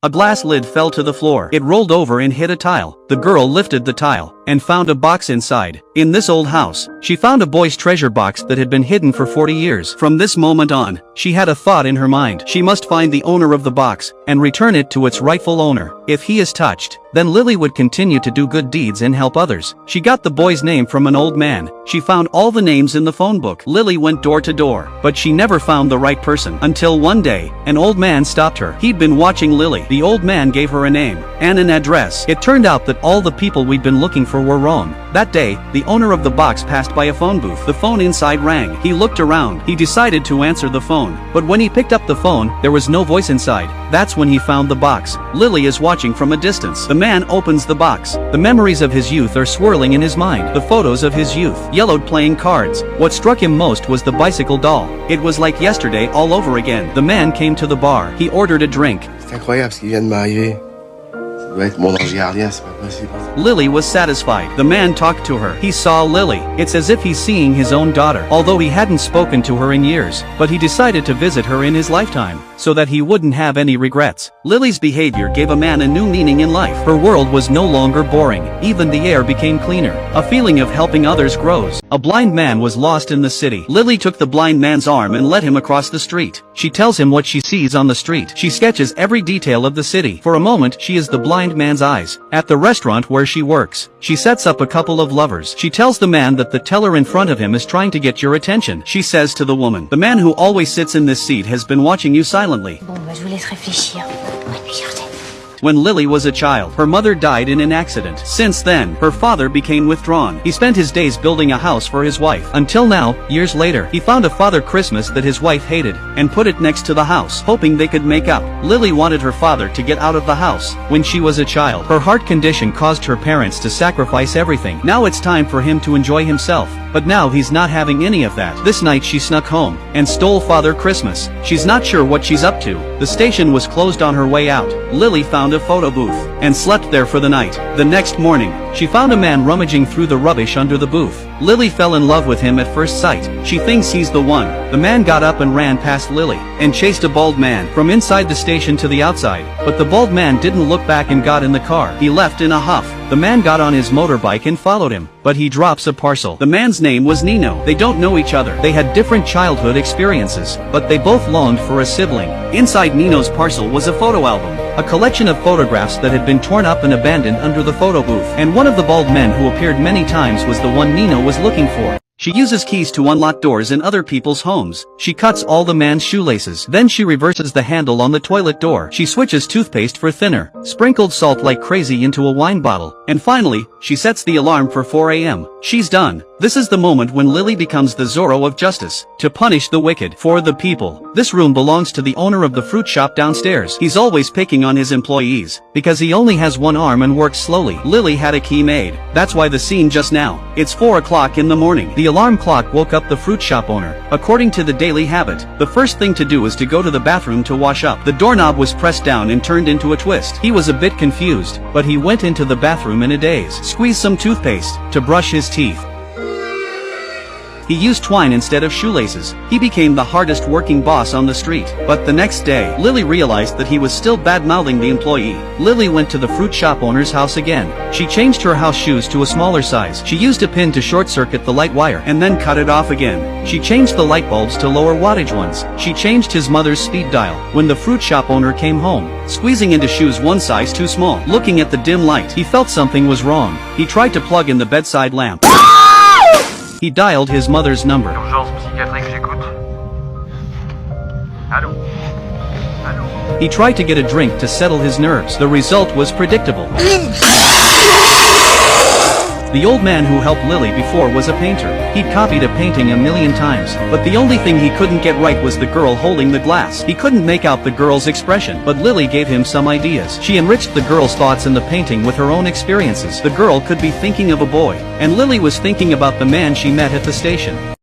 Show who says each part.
Speaker 1: A glass lid fell to the floor. It rolled over and hit a tile. The girl lifted the tile and found a box inside. In this old house, she found a boy's treasure box that had been hidden for 40 years. From this moment on, she had a thought in her mind. She must find the owner of the box and return it to its rightful owner. If he is touched, then Lily would continue to do good deeds and help others. She got the boy's name from an old man. She found all the names in the phone book. Lily went door to door, but she never found the right person. Until one day, an old man stopped her. He'd been watching Lily. The old man gave her a name and an address. It turned out that all the people we'd been looking for were wrong. That day, the owner of the box passed by a phone booth. The phone inside rang. He looked around. He decided to answer the phone, but when he picked up the phone, there was no voice inside. That's when he found the box. Lily is watching from a distance. The man opens the box. The memories of his youth are swirling in his mind. The photos of his youth, yellowed playing cards. What struck him most was the bicycle doll. It was like yesterday all over again. The man came to the bar. He ordered a drink.
Speaker 2: C'est incroyable ce qui vient de m'arriver. Ça doit être mon ange gardien, c'est pas possible.
Speaker 1: Lily was satisfied. The man talked to her. He saw Lily. It's as if he's seeing his own daughter. Although he hadn't spoken to her in years, but he decided to visit her in his lifetime, so that he wouldn't have any regrets. Lily's behavior gave a man a new meaning in life. Her world was no longer boring. Even the air became cleaner. A feeling of helping others grows. A blind man was lost in the city. Lily took the blind man's arm and led him across the street. She tells him what she sees on the street. She sketches every detail of the city. For a moment, she is the blind man's eyes. At the restaurant where she works, she sets up a couple of lovers. She tells the man that the teller in front of him is trying to get your attention. She says to the woman, "The man who always sits in this seat has been watching you silently."
Speaker 3: Bon, je vous laisse réfléchir. Regardez.
Speaker 1: When Lily was a child, her mother died in an accident. Since then, her father became withdrawn. He spent his days building a house for his wife. Until now, years later, he found a Father Christmas that his wife hated, and put it next to the house, hoping they could make up. Lily wanted her father to get out of the house. When she was a child, her heart condition caused her parents to sacrifice everything. Now it's time for him to enjoy himself. But now he's not having any of that. This night she snuck home, and stole Father Christmas. She's not sure what she's up to. The station was closed on her way out. Lily found a photo booth, and slept there for the night. The next morning, she found a man rummaging through the rubbish under the booth. Lily fell in love with him at first sight. She thinks he's the one. The man got up and ran past Lily, and chased a bald man from inside the station to the outside. But the bald man didn't look back and got in the car. He left in a huff. The man got on his motorbike and followed him, but he drops a parcel. The man's name was Nino. They don't know each other. They had different childhood experiences, but they both longed for a sibling. Inside Nino's parcel was a photo album, a collection of photographs that had been torn up and abandoned under the photo booth. And one of the bald men who appeared many times was the one Nino was looking for. She uses keys to unlock doors in other people's homes. She cuts all the man's shoelaces. Then she reverses the handle on the toilet door. She switches toothpaste for thinner, sprinkled salt like crazy into a wine bottle. And finally, she sets the alarm for 4 a.m. She's done. This is the moment when Lily becomes the Zorro of justice, to punish the wicked, for the people. This room belongs to the owner of the fruit shop downstairs. He's always picking on his employees, because he only has one arm and works slowly. Lily had a key made. That's why the scene just now. It's 4 o'clock in the morning. The alarm clock woke up the fruit shop owner. According to the daily habit, the first thing to do is to go to the bathroom to wash up. The doorknob was pressed down and turned into a twist. He was a bit confused, but he went into the bathroom in a daze. Squeezed some toothpaste to brush his teeth. He used twine instead of shoelaces. He became the hardest working boss on the street. But the next day, Lily realized that he was still bad-mouthing the employee. Lily went to the fruit shop owner's house again. She changed her house shoes to a smaller size. She used a pin to short-circuit the light wire and then cut it off again. She changed the light bulbs to lower wattage ones. She changed his mother's speed dial. When the fruit shop owner came home, squeezing into shoes one size too small. Looking at the dim light, he felt something was wrong. He tried to plug in the bedside lamp. He dialed his mother's number.
Speaker 4: Urgence psychiatrique, j'écoute. Allô? Allô?
Speaker 1: He tried to get a drink to settle his nerves. The result was predictable. The old man who helped Lily before was a painter. He'd copied a painting a million times, but the only thing he couldn't get right was the girl holding the glass. He couldn't make out the girl's expression, but Lily gave him some ideas. She enriched the girl's thoughts in the painting with her own experiences. The girl could be thinking of a boy, and Lily was thinking about the man she met at the station.